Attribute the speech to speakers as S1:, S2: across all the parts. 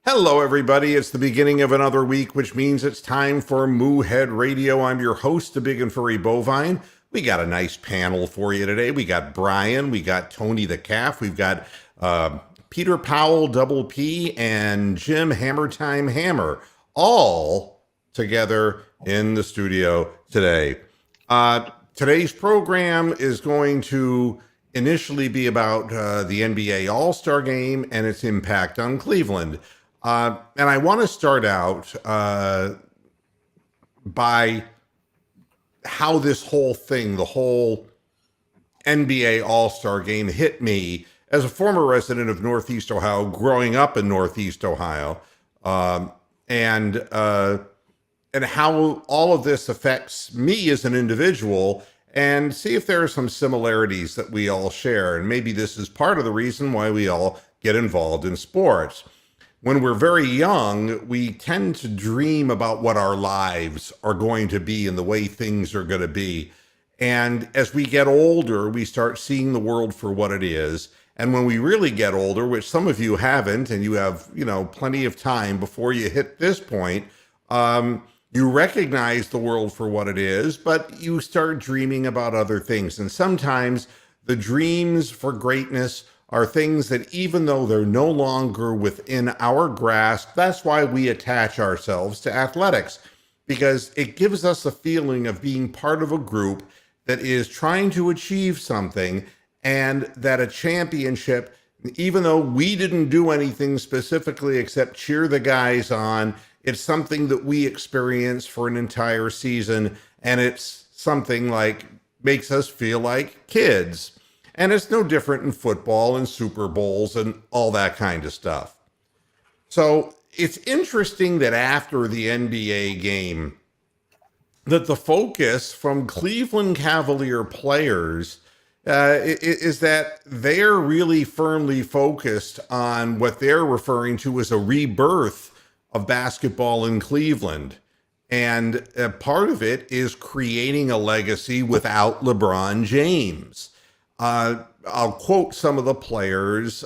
S1: Hello, everybody. It's the beginning of another week, which means it's time for Moohead Radio. I'm your host, the Big and Furry Bovine. We got a nice panel for you today. We got Brian, we got Tony the Calf, we've got Peter Powell, Double P, and Jim Hammer Time Hammer, all together in the studio today. Today's program is going to initially be about the NBA All-Star Game and its impact on Cleveland. And I want to start out by how this whole thing, the whole NBA All-Star Game hit me as a former resident of Northeast Ohio, growing up in Northeast Ohio, and how all of this affects me as an individual, and see if there are some similarities that we all share. And maybe this is part of the reason why we all get involved in sports. When we're very young, we tend to dream about what our lives are going to be and the way things are going to be. And as we get older, we start seeing the world for what it is. And when we really get older, which some of you haven't, and you have, plenty of time before you hit this point, you recognize the world for what it is, but you start dreaming about other things. And sometimes the dreams for greatness are things that, even though they're no longer within our grasp, that's why we attach ourselves to athletics, because it gives us a feeling of being part of a group that is trying to achieve something, and that a championship, even though we didn't do anything specifically except cheer the guys on, it's something that we experience for an entire season, and it's something like makes us feel like kids. And it's no different in football and Super Bowls and all that kind of stuff. So it's interesting that after the NBA game, that the focus from Cleveland Cavalier players is that they're really firmly focused on what they're referring to as a rebirth of basketball in Cleveland. And part of it is creating a legacy without LeBron James. I'll quote some of the players.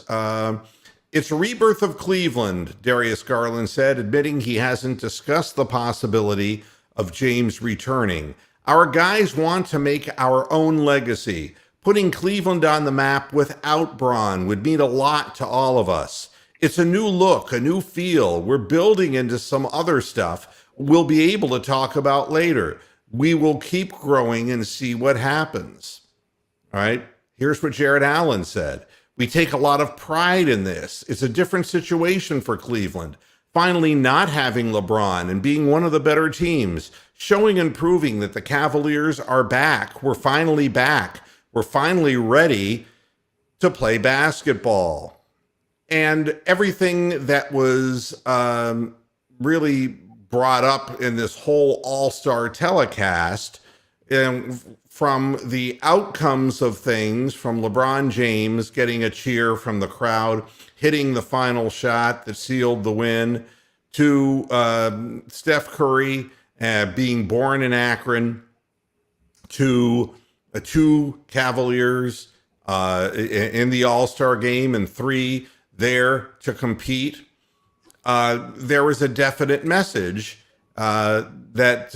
S1: It's a rebirth of Cleveland, Darius Garland said, admitting he hasn't discussed the possibility of James returning. Our guys want to make our own legacy. Putting Cleveland on the map without Bron would mean a lot to all of us. It's a new look, a new feel. We're building into some other stuff we'll be able to talk about later. We will keep growing and see what happens. All right. Here's what Jared Allen said. We take a lot of pride in this. It's a different situation for Cleveland. Finally not having LeBron and being one of the better teams, showing and proving that the Cavaliers are back. We're finally back. We're finally ready to play basketball. And everything that was really brought up in this whole All-Star telecast, from the outcomes of things, from LeBron James getting a cheer from the crowd, hitting the final shot that sealed the win, to Steph Curry being born in Akron, to two Cavaliers in the All-Star game and three there to compete. There was a definite message that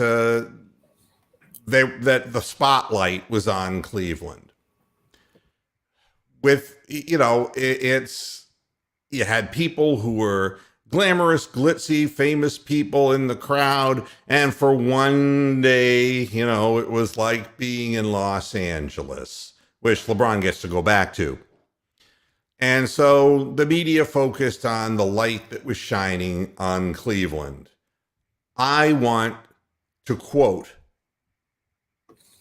S1: the spotlight was on Cleveland. With, you had people who were glamorous, glitzy, famous people in the crowd. And for one day, it was like being in Los Angeles, which LeBron gets to go back to. And so the media focused on the light that was shining on Cleveland. I want to quote,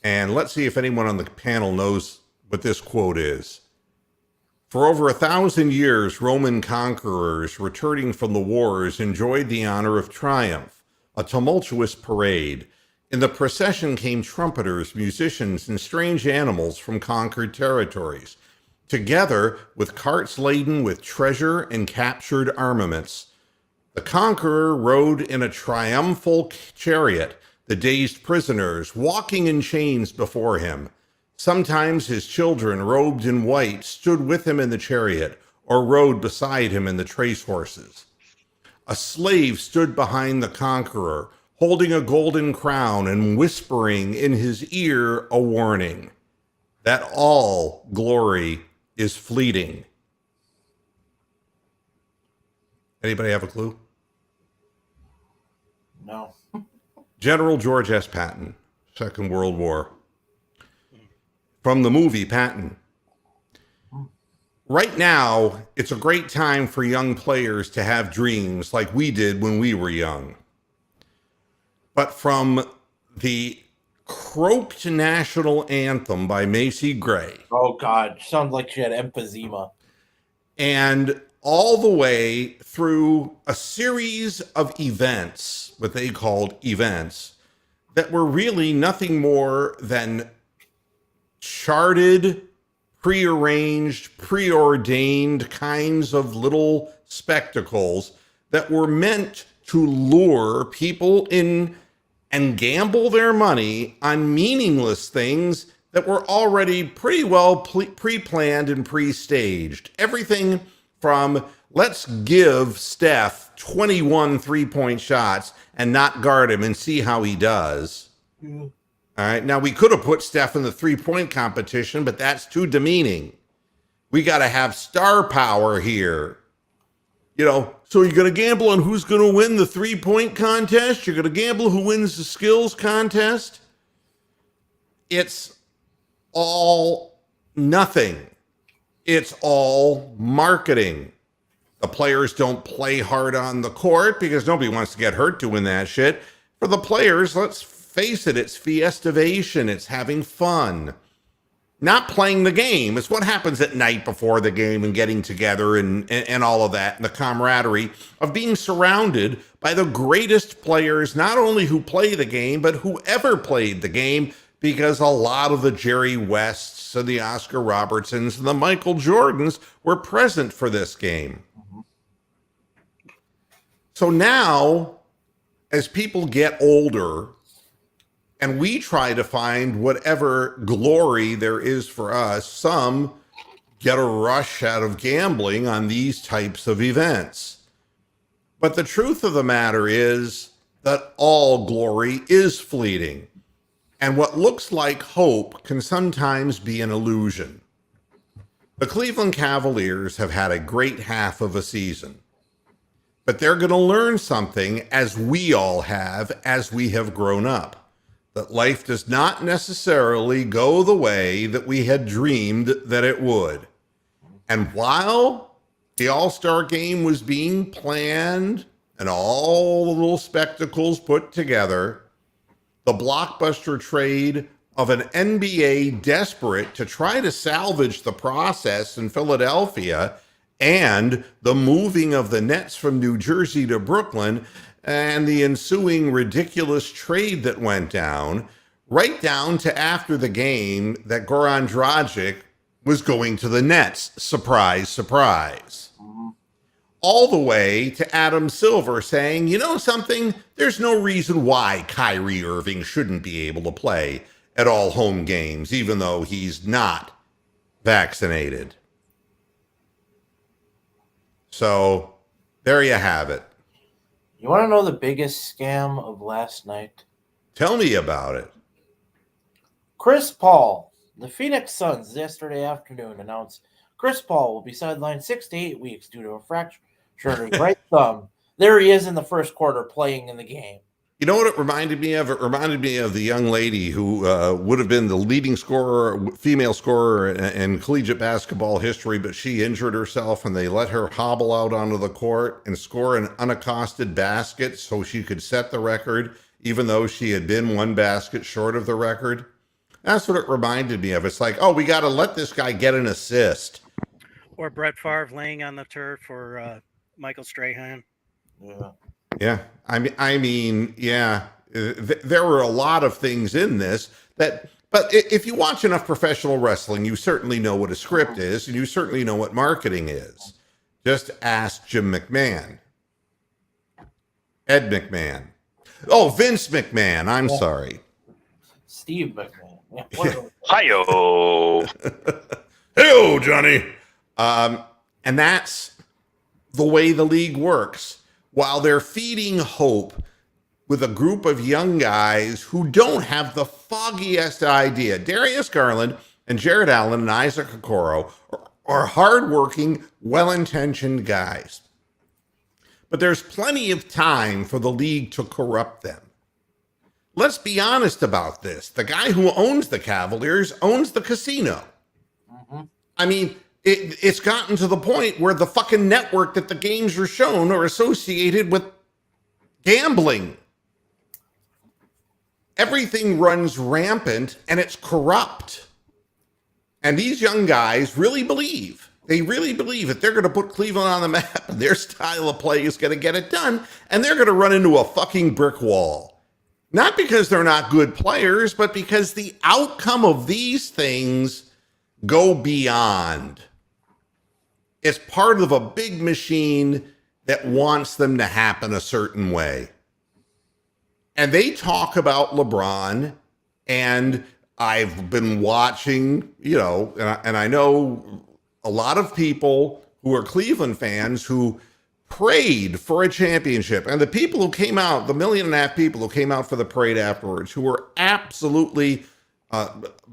S1: and let's see if anyone on the panel knows what this quote is. For over 1,000 years, Roman conquerors returning from the wars enjoyed the honor of triumph, a tumultuous parade. In the procession came trumpeters, musicians, and strange animals from conquered territories, together with carts laden with treasure and captured armaments. The conqueror rode in a triumphal chariot, the dazed prisoners walking in chains before him. Sometimes his children, robed in white, stood with him in the chariot or rode beside him in the trace horses. A slave stood behind the conqueror, holding a golden crown and whispering in his ear a warning that all glory is fleeting. Anybody have a clue?
S2: No.
S1: General George S. Patton, Second World War. From the movie Patton. Right now, it's a great time for young players to have dreams like we did when we were young. But from the croaked national anthem by Macy Gray.
S2: Oh, God. Sounds like she had emphysema.
S1: And all the way through a series of events, what they called events, that were really nothing more than charted, prearranged, preordained kinds of little spectacles that were meant to lure people in and gamble their money on meaningless things that were already pretty well pre-planned and pre-staged. Everything from let's give Steph 21 three-point shots and not guard him and see how he does.
S2: Yeah.
S1: All right. Now, we could have put Steph in the three-point competition, but that's too demeaning. We got to have star power here. You know, so you're going to gamble on who's going to win the three-point contest? You're going to gamble who wins the skills contest? It's all nothing. It's all marketing. The players don't play hard on the court because nobody wants to get hurt doing that shit. For the players, let's face it, it's fiestivation. It's having fun. Not playing the game. It's what happens at night before the game and getting together and all of that, and the camaraderie of being surrounded by the greatest players, not only who play the game, but who ever played the game, because a lot of the Jerry Wests and the Oscar Robertsons and the Michael Jordans were present for this game. So now, as people get older, and we try to find whatever glory there is for us, some get a rush out of gambling on these types of events. But the truth of the matter is that all glory is fleeting. And what looks like hope can sometimes be an illusion. The Cleveland Cavaliers have had a great half of a season. But they're going to learn something, as we all have, as we have grown up. That life does not necessarily go the way that we had dreamed that it would. And while the All-Star game was being planned and all the little spectacles put together, the blockbuster trade of an NBA desperate to try to salvage the process in Philadelphia and the moving of the Nets from New Jersey to Brooklyn and the ensuing ridiculous trade that went down, right down to after the game that Goran Dragic was going to the Nets. Surprise, surprise. All the way to Adam Silver saying, you know something? There's no reason why Kyrie Irving shouldn't be able to play at all home games, even though he's not vaccinated. So there you have it.
S2: You want to know the biggest scam of last night?
S1: Tell me about it.
S2: Chris Paul, the Phoenix Suns, yesterday afternoon announced Chris Paul will be sidelined 6 to 8 weeks due to a fracture of his right thumb. There he is in the first quarter playing in the game.
S1: You know what it reminded me of? It reminded me of the young lady who would have been the leading scorer, female scorer in collegiate basketball history, but she injured herself and they let her hobble out onto the court and score an unaccosted basket so she could set the record, even though she had been one basket short of the record. That's what it reminded me of. It's like, oh, we got to let this guy get an assist.
S3: Or Brett Favre laying on the turf for Michael Strahan.
S2: Yeah.
S1: Yeah. I mean, yeah, there were a lot of things in this but if you watch enough professional wrestling, you certainly know what a script is and you certainly know what marketing is. Just ask Jim McMahon. Ed McMahon. Oh, Vince McMahon. I'm sorry.
S2: Steve McMahon.
S1: Yeah.
S4: Hi-yo.
S1: Hey-o, Johnny. And that's the way the league works. while they're feeding hope with a group of young guys who don't have the foggiest idea. Darius Garland and Jared Allen and Isaac Okoro are hardworking, well-intentioned guys. But there's plenty of time for the league to corrupt them. Let's be honest about this. The guy who owns the Cavaliers owns the casino.
S2: Mm-hmm.
S1: I mean, it's gotten to the point where the fucking network that the games are shown are associated with gambling. Everything runs rampant and it's corrupt. And these young guys really believe that they're going to put Cleveland on the map and their style of play is going to get it done. And they're going to run into a fucking brick wall. Not because they're not good players, but because the outcome of these things go beyond. It's part of a big machine that wants them to happen a certain way. And they talk about LeBron, and I've been watching, and I know a lot of people who are Cleveland fans who prayed for a championship. And the people who came out, the 1.5 million people who came out for the parade afterwards, who were absolutely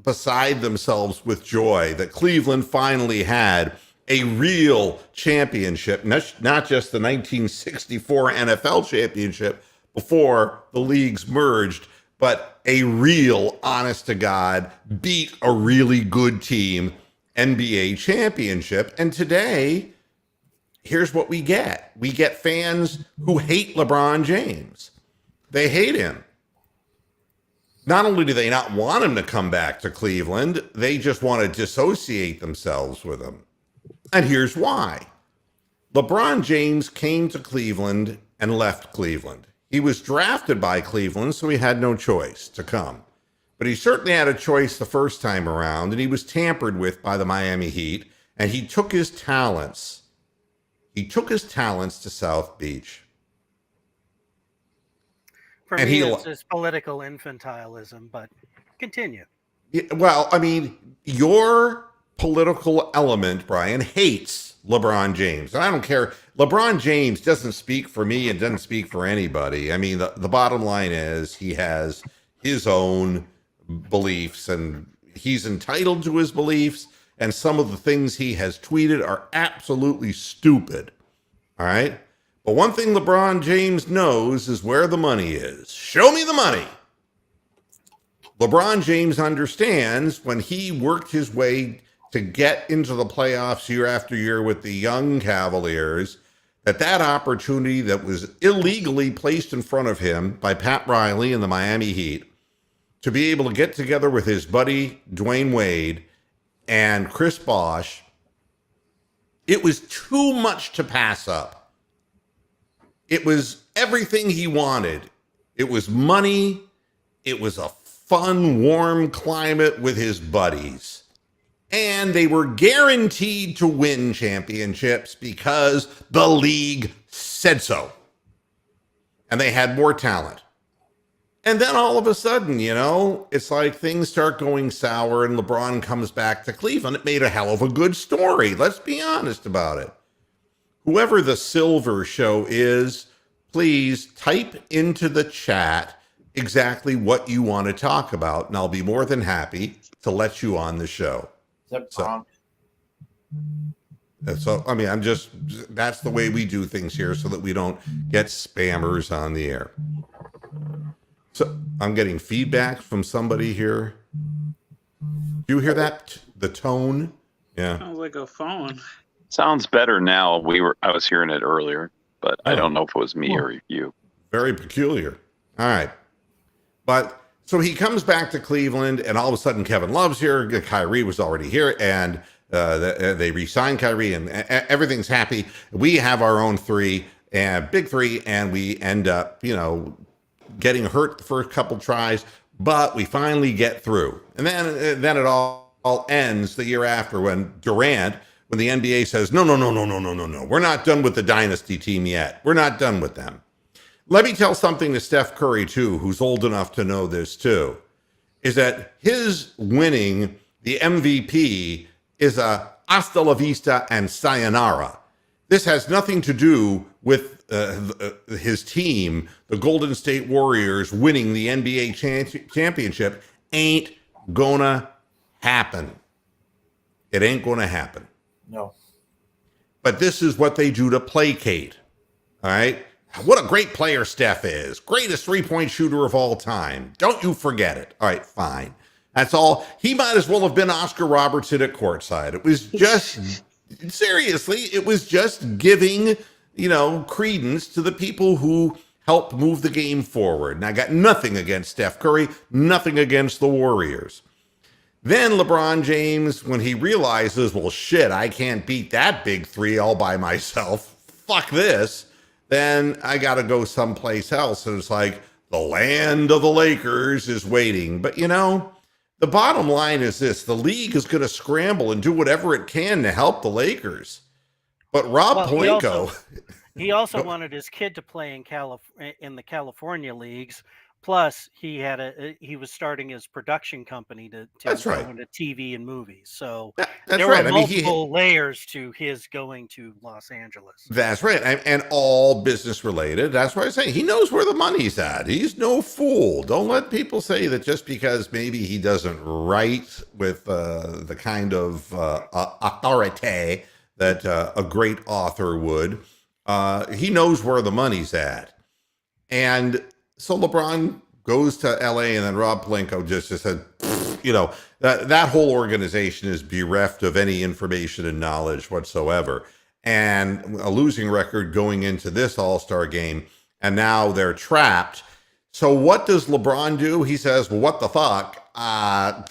S1: beside themselves with joy that Cleveland finally had a real championship, not just the 1964 NFL championship before the leagues merged, but a real, honest to God, beat a really good team NBA championship. And today, here's what we get. We get fans who hate LeBron James. They hate him. Not only do they not want him to come back to Cleveland, they just want to dissociate themselves with him. And here's why. LeBron James came to Cleveland and left Cleveland. He was drafted by Cleveland, so he had no choice to come. But he certainly had a choice the first time around, and he was tampered with by the Miami Heat, and he took his talents. He took his talents to South Beach.
S3: For me, it's just political infantilism, but continue.
S1: Well, I mean, your political element, Brian, hates LeBron James. And I don't care. LeBron James doesn't speak for me and doesn't speak for anybody. I mean, the bottom line is he has his own beliefs and he's entitled to his beliefs. And some of the things he has tweeted are absolutely stupid. All right. But one thing LeBron James knows is where the money is. Show me the money. LeBron James understands when he worked his way to get into the playoffs year after year with the young Cavaliers, that opportunity that was illegally placed in front of him by Pat Riley and the Miami Heat to be able to get together with his buddy Dwayne Wade and Chris Bosh, it was too much to pass up. It was everything he wanted. It was money. It was a fun, warm climate with his buddies. And they were guaranteed to win championships because the league said so. And they had more talent. And then all of a sudden, it's like things start going sour and LeBron comes back to Cleveland. It made a hell of a good story. Let's be honest about it. Whoever the Silver Show is, please type into the chat exactly what you want to talk about, and I'll be more than happy to let you on the show. So, I mean, that's the way we do things here so that we don't get spammers on the air. So I'm getting feedback from somebody here. Do you hear that? The tone? Yeah.
S4: Sounds like a phone.
S5: Sounds better now. I was hearing it earlier, but I don't know if it was me or you.
S1: Very peculiar. All right. But so he comes back to Cleveland, and all of a sudden Kevin Love's here. Kyrie was already here, and they re-signed Kyrie, and everything's happy. We have our own big three, and we end up, getting hurt the first couple tries, but we finally get through. And then it all ends the year after when Durant, when the NBA says, no, we're not done with the dynasty team yet. We're not done with them. Let me tell something to Steph Curry, too, who's old enough to know this, too, is that his winning the MVP is a hasta la vista and sayonara. This has nothing to do with his team, the Golden State Warriors, winning the NBA championship. Ain't gonna happen. It ain't gonna happen.
S2: No.
S1: But this is what they do to placate. All right? What a great player Steph is. Greatest three-point shooter of all time. Don't you forget it. All right, fine. That's all. He might as well have been Oscar Robertson at courtside. It was just, seriously, it was just giving, credence to the people who helped move the game forward. And I got nothing against Steph Curry, nothing against the Warriors. Then LeBron James, when he realizes, well, shit, I can't beat that big three all by myself. Fuck this. Then I got to go someplace else. And it's like, the land of the Lakers is waiting. But, the bottom line is this. The league is going to scramble and do whatever it can to help the Lakers. But Rob Pelinka...
S3: He also wanted his kid to play in the California leagues. Plus, he was starting his production company to go into TV and movies. So there were multiple layers to his going to Los Angeles.
S1: That's right, and all business related. That's why I say he knows where the money's at. He's no fool. Don't let people say that just because maybe he doesn't write with the kind of authority that a great author would. He knows where the money's at, and so LeBron goes to LA, and then Rob Pelinka just said, that whole organization is bereft of any information and knowledge whatsoever. And a losing record going into this All-Star game, and now they're trapped. So what does LeBron do? He says, well, what the fuck? I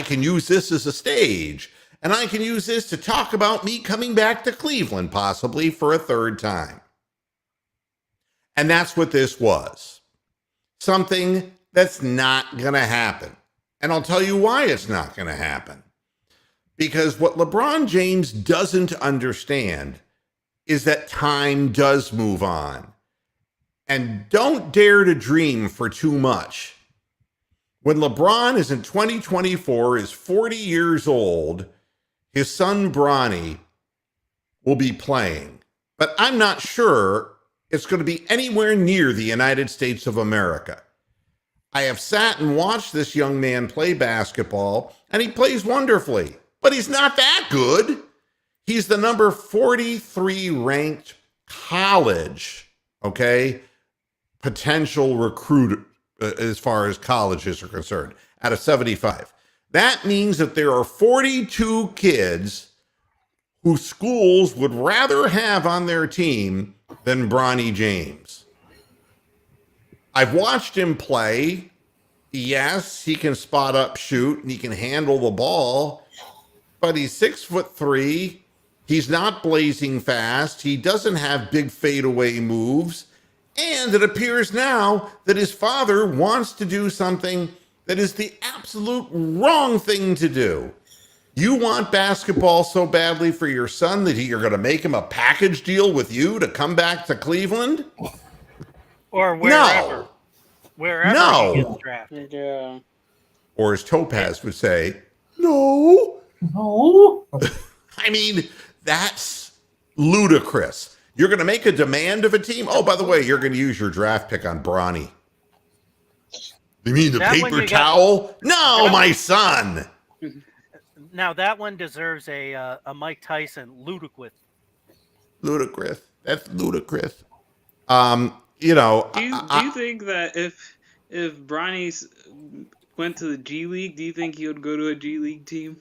S1: can use this as a stage, and I can use this to talk about me coming back to Cleveland, possibly for a third time. And that's what this was. Something that's not going to happen. And I'll tell you why it's not going to happen. Because what LeBron James doesn't understand is that time does move on. And don't dare to dream for too much. When LeBron is in 2024, is 40 years old, his son Bronny will be playing. But I'm not sure it's going to be anywhere near the United States of America. I have sat and watched this young man play basketball, and he plays wonderfully, but he's not that good. He's the number 43 ranked college, potential recruit as far as colleges are concerned, out of 75. That means that there are 42 kids who schools would rather have on their team than Bronny James. I've watched him play. Yes, he can spot up, shoot, and he can handle the ball, but he's 6'3". He's not blazing fast. He doesn't have big fadeaway moves. And it appears now that his father wants to do something that is the absolute wrong thing to do. You want basketball so badly for your son that you're going to make him a package deal with you to come back to Cleveland?
S3: Or wherever.
S1: No.
S3: Wherever he gets drafted.
S4: Yeah.
S1: Or as Topaz would say, no. I mean, that's ludicrous. You're going to make a demand of a team? Oh, by the way, you're going to use your draft pick on Bronny. You mean the paper towel? No, my son.
S3: Now that one deserves a Mike Tyson ludicrous.
S1: Ludicrous. That's ludicrous. Do
S4: you think that if Bronny's went to the G League, do you think he would go to a G League team?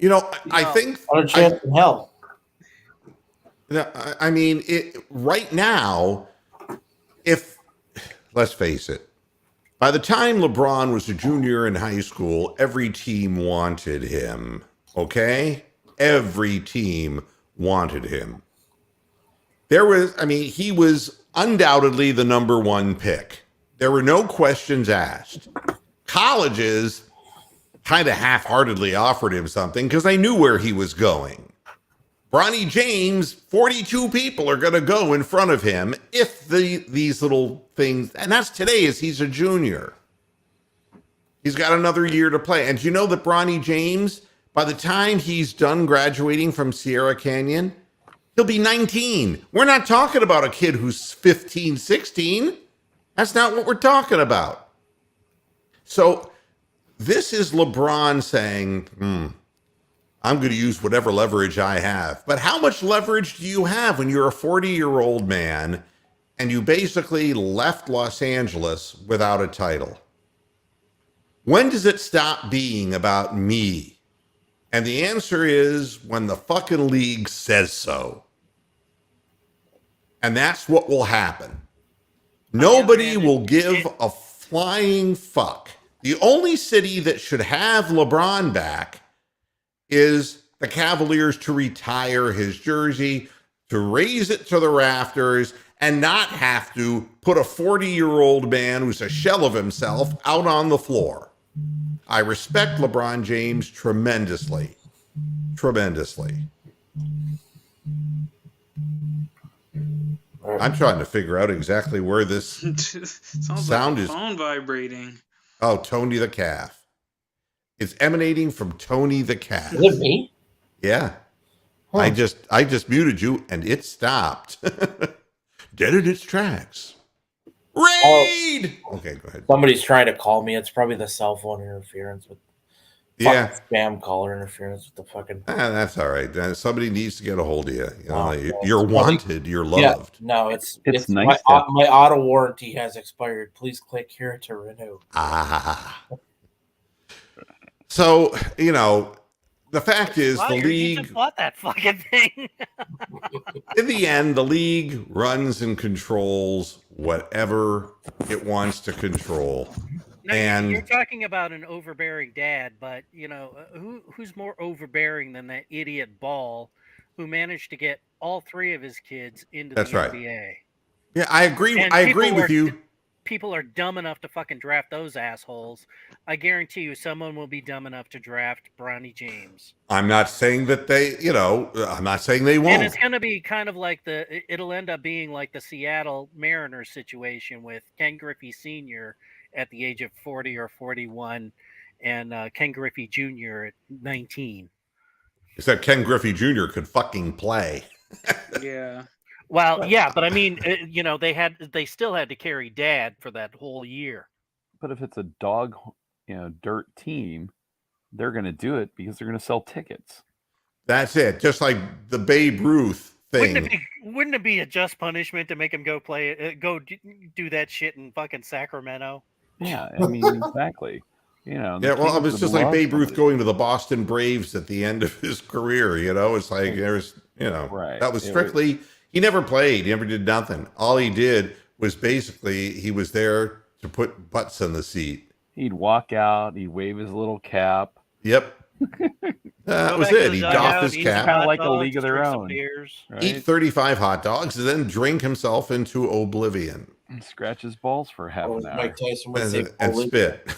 S1: I think
S2: What a chance in hell.
S1: I mean, right now, let's face it, by the time LeBron was a junior in high school, every team wanted him, okay? Every team wanted him. He was undoubtedly the number one pick. There were no questions asked. Colleges kind of half-heartedly offered him something because they knew where he was going. Bronny James, 42 people are going to go in front of him if these little things, and that's today as he's a junior. He's got another year to play. And you know that Bronny James By the time he's done graduating from Sierra Canyon, he'll be 19. We're not talking about a kid who's 15, 16. That's not what we're talking about. So this is LeBron saying, I'm going to use whatever leverage I have. But how much leverage do you have when you're a 40-year-old man and you basically left Los Angeles without a title? When does it stop being about me? And the answer is when the fucking league says so. And that's what will happen. Nobody will give a flying fuck. The only city that should have LeBron back is the Cavaliers to retire his jersey, to raise it to the rafters, and not have to put a 40-year-old man who's a shell of himself out on the floor. I respect LeBron James tremendously. Tremendously. I'm trying to figure out exactly where this sound is.
S4: Phone vibrating.
S1: Oh, Tony the Calf. It's emanating from Tony the Calf.
S2: Is it me?
S1: Yeah.
S2: Huh.
S1: I just muted you and it stopped. Dead in its tracks. Raid! Okay, go ahead.
S2: Somebody's trying to call me. It's probably the cell phone interference with spam caller interference with the fucking.
S1: That's all right. Somebody needs to get a hold of you. You're wanted. You're loved.
S2: Yeah, no, it's
S6: nice.
S2: My auto warranty has expired. Please click here to renew.
S1: So, the fact is
S3: Well,
S1: the
S3: you
S1: league,
S3: just bought that fucking thing.
S1: in the end, the league runs and controls whatever it wants to control.
S3: No,
S1: And
S3: you're talking about an overbearing dad, but who's more overbearing than that idiot Ball, who managed to get all three of his kids into the NBA?
S1: Yeah, I agree.
S3: And
S1: I agree with you.
S3: People are dumb enough to fucking draft those assholes. I guarantee you, someone will be dumb enough to draft Bronny James.
S1: I'm not saying that they, I'm not saying they won't.
S3: And it's going to be kind of like it'll end up being like the Seattle Mariners situation with Ken Griffey Sr. at the age of 40 or 41 and Ken Griffey Jr. at 19.
S1: Except Ken Griffey Jr. could fucking play.
S4: Yeah.
S3: Well, yeah, but I mean, they still had to carry Dad for that whole year.
S6: But if it's a dog, dirt team, they're going to do it because they're going to sell tickets.
S1: That's it. Just like the Babe Ruth thing.
S3: Wouldn't it be a just punishment to make him go do that shit in fucking Sacramento?
S6: Yeah, I mean, exactly.
S1: Yeah, well, it was just like Babe Ruth going to the Boston Braves at the end of his career. It's like there's,
S6: right.
S1: That was strictly. He never played. He never did nothing. All he did was basically he was there to put butts in the seat.
S6: He'd walk out. He'd wave his little cap.
S1: Yep. That was it. He doffed his cap.
S6: Kind of like a league of their own.
S1: Right? Eat 35 hot dogs and then drink himself into oblivion.
S6: And scratch his balls for half an hour.
S2: Mike Tyson would
S1: and spit.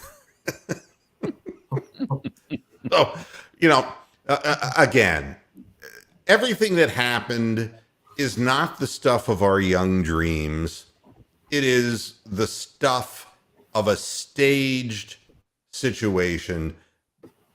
S1: So, again, everything that happened is not the stuff of our young dreams. It is the stuff of a staged situation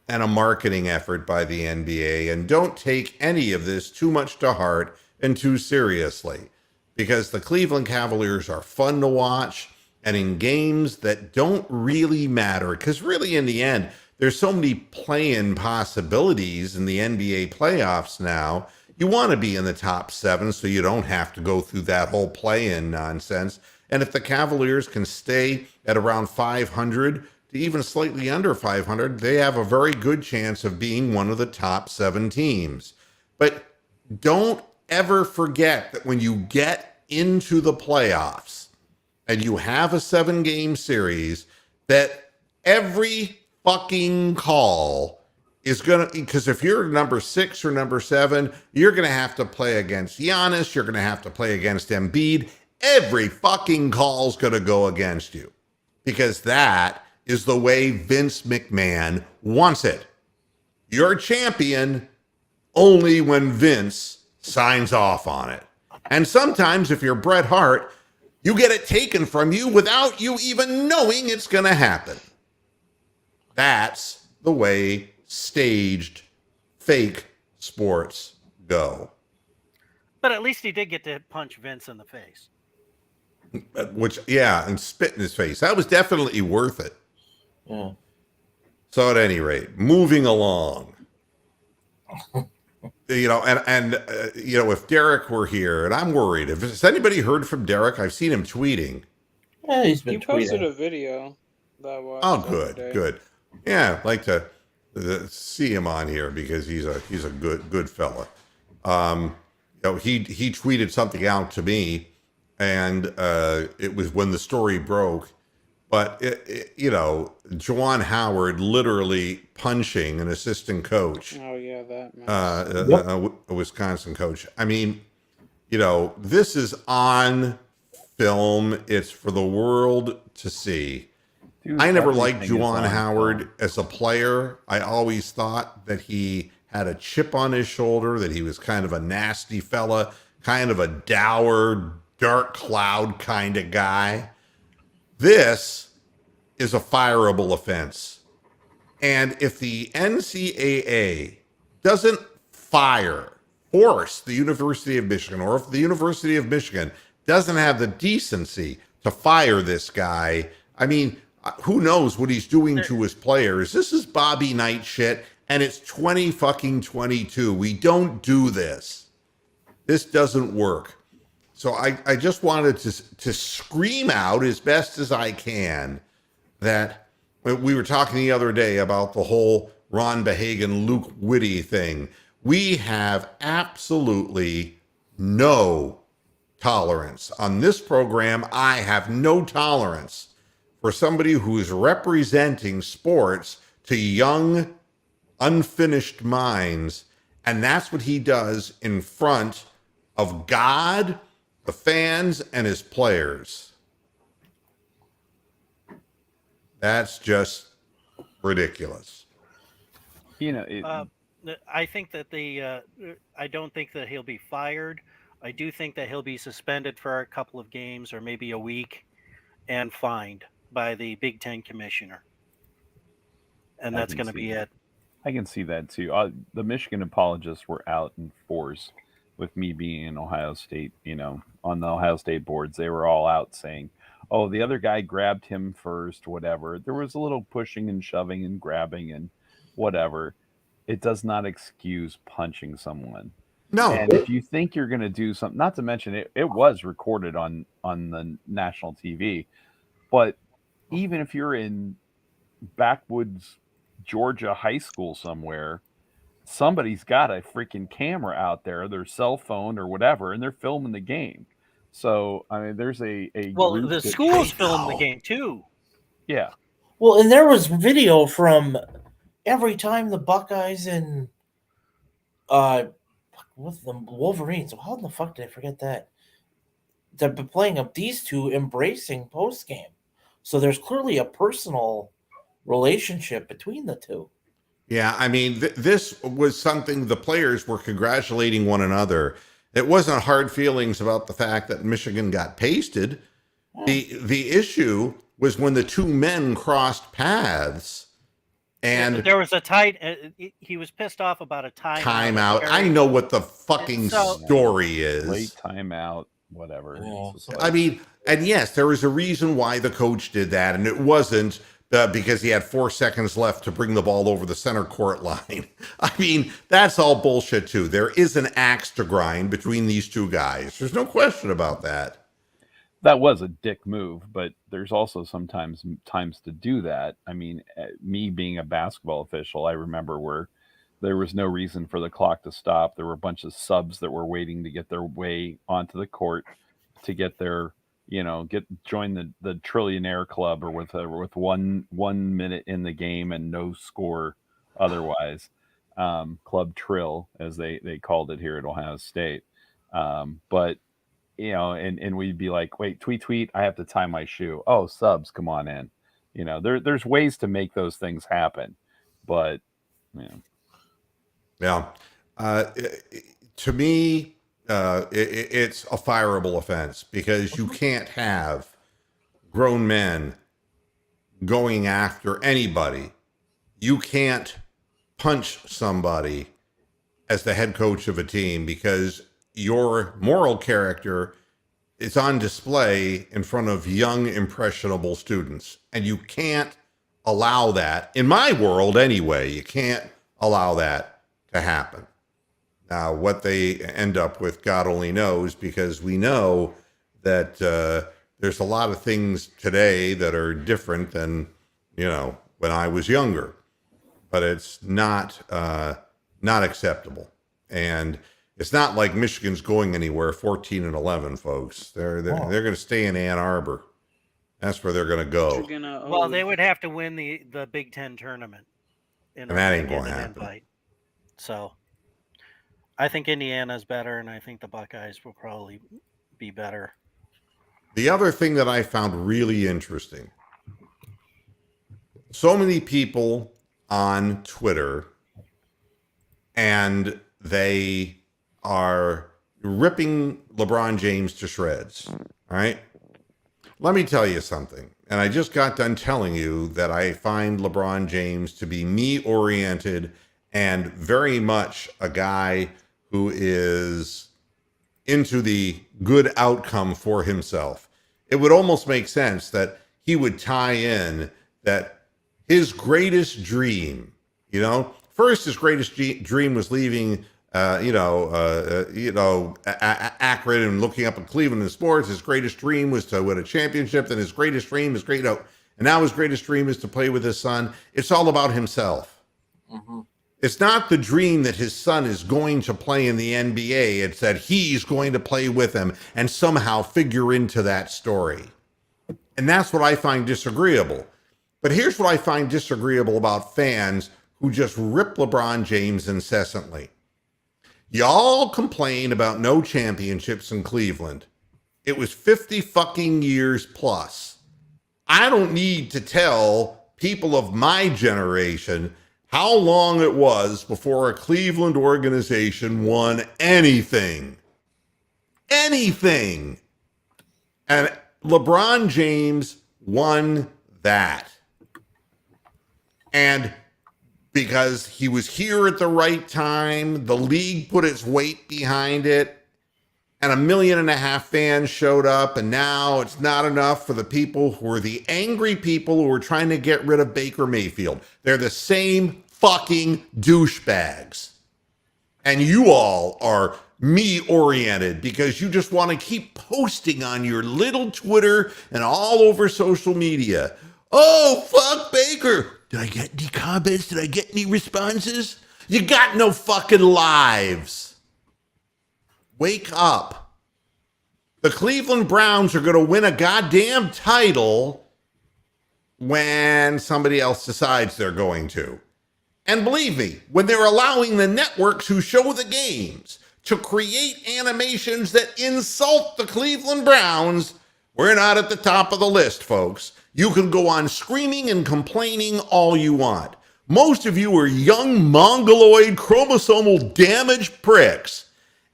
S1: and a marketing effort by the NBA. And don't take any of this too much to heart and too seriously, because the Cleveland Cavaliers are fun to watch, and in games that don't really matter, because really in the end, there's so many play-in possibilities in the NBA playoffs now. You want to be in the top 7 so you don't have to go through that whole play-in nonsense. And if the Cavaliers can stay at around 500 to even slightly under 500, they have a very good chance of being one of the top 7 teams. But don't ever forget that when you get into the playoffs and you have a 7-game series, that every fucking call is going to, because if you're number 6 or number 7, you're going to have to play against Giannis. You're going to have to play against Embiid. Every fucking call's going to go against you, because that is the way Vince McMahon wants it. You're a champion only when Vince signs off on it. And sometimes if you're Bret Hart, you get it taken from you without you even knowing it's going to happen. That's the way staged fake sports go.
S3: But at least he did get to punch Vince in the face.
S1: Which, yeah, and spit in his face. That was definitely worth it.
S2: Yeah.
S1: So at any rate, moving along. If Derek were here, and I'm worried, has anybody heard from Derek? I've seen him tweeting.
S2: Yeah, he's been
S4: He posted
S2: tweeting.
S4: a video that I watched.
S1: Oh,
S4: the other
S1: good,
S4: day.
S1: good. Yeah, I'd like to see him on here because he's a good fella. He tweeted something out to me, and it was when the story broke. But Juwan Howard literally punching an assistant coach.
S4: Oh yeah, that.
S1: A Wisconsin coach. I mean, this is on film. It's for the world to see.
S6: Dude,
S1: I never liked
S6: everything is
S1: Juwan
S6: on
S1: Howard
S6: film.
S1: as a player. I always thought that he had a chip on his shoulder, that he was kind of a nasty fella, kind of a dour, dark cloud kind of guy. This is a fireable offense. And if the NCAA doesn't force the University of Michigan, or if the University of Michigan doesn't have the decency to fire this guy, I mean, who knows what he's doing to his players? This is Bobby Knight shit, and it's 2022. We don't do this. This doesn't work. So I just wanted to scream out as best as I can that we were talking the other day about the whole Ron Behagen, Luke Whitty thing. We have absolutely no tolerance. On this program, I have no tolerance for somebody who is representing sports to young, unfinished minds. And that's what he does in front of God, the fans, and his players. That's just ridiculous.
S3: I think that I don't think that he'll be fired. I do think that he'll be suspended for a couple of games or maybe a week and fined by the Big Ten commissioner. And that's going to be it.
S6: I can see that too. The Michigan apologists were out in force with me being in Ohio State, on the Ohio State boards. They were all out saying, oh, the other guy grabbed him first, whatever. There was a little pushing and shoving and grabbing and whatever. It does not excuse punching someone.
S1: No.
S6: And if you think you're going to do something, not to mention it was recorded on the national TV, but even if you're in backwoods Georgia high school somewhere, somebody's got a freaking camera out there, their cell phone or whatever, and they're filming the game. So, I mean, there's a
S3: well, the schools filmed the game too.
S6: Yeah.
S2: Well, and there was video from every time the Buckeyes and with the Wolverines. How in the fuck did I forget that? They've been playing up these two embracing post game. So there's clearly a personal relationship between the two.
S1: Yeah, I mean, this was something the players were congratulating one another. It wasn't hard feelings about the fact that Michigan got pasted. The issue was when the two men crossed paths, and
S3: there was a he was pissed off about a
S1: timeout. I know what the fucking story is.
S6: Late timeout, whatever.
S2: Yeah.
S1: I mean, and yes, there was a reason why the coach did that, and it wasn't because he had 4 seconds left to bring the ball over the center court line. I mean, that's all bullshit too. There is an axe to grind between these two guys. There's no question about that.
S6: That was a dick move, but there's also sometimes times to do that. I mean, me being a basketball official, I remember where there was no reason for the clock to stop. There were a bunch of subs that were waiting to get their way onto the court to get their, join the trillionaire club, or with 1 minute in the game and no score otherwise. Club Trill, as they called it here at Ohio State. But and we'd be like, wait, tweet, I have to tie my shoe. Oh, subs, come on in. There's ways to make those things happen, but
S1: yeah. To me, it's a fireable offense because you can't have grown men going after anybody. You can't punch somebody as the head coach of a team, because your moral character is on display in front of young, impressionable students. And you can't allow that, in my world anyway, you can't allow that to happen. Now, what they end up with, God only knows, because we know that there's a lot of things today that are different than, when I was younger. But it's not acceptable. And it's not like Michigan's going anywhere 14-11, folks. They're going to stay in Ann Arbor. That's where they're going to go.
S3: Well, they would have to win the Big Ten tournament.
S1: And that ain't going to happen.
S3: Invite. So I think Indiana's better, and I think the Buckeyes will probably be better.
S1: The other thing that I found really interesting, so many people on Twitter, and they are ripping LeBron James to shreds. All right. Let me tell you something. And I just got done telling you that I find LeBron James to be me-oriented and very much a guy who is into the good outcome for himself. It would almost make sense that he would tie in that his greatest dream, first his greatest dream was leaving Akron and looking up at Cleveland in sports. His greatest dream was to win a championship. Then his greatest dream is and now his greatest dream is to play with his son. It's all about himself.
S2: Mm-hmm.
S1: It's not the dream that his son is going to play in the NBA. It's that he's going to play with him and somehow figure into that story. And that's what I find disagreeable. But here's what I find disagreeable about fans who just rip LeBron James incessantly. Y'all complain about no championships in Cleveland. It was 50 fucking years plus. I don't need to tell people of my generation how long it was before a Cleveland organization won anything. Anything. And LeBron James won that. And because he was here at the right time, the league put its weight behind it, and 1.5 million fans showed up, and now it's not enough for the people who are the angry people who are trying to get rid of Baker Mayfield. They're the same fucking douchebags. And you all are me-oriented because you just want to keep posting on your little Twitter and all over social media. Oh, fuck Baker. Did I get any comments? Did I get any responses? You got no fucking lives. Wake up. The Cleveland Browns are going to win a goddamn title when somebody else decides they're going to. And believe me, when they're allowing the networks who show the games to create animations that insult the Cleveland Browns, we're not at the top of the list, folks. You can go on screaming and complaining all you want. Most of you are young, mongoloid, chromosomal damaged pricks.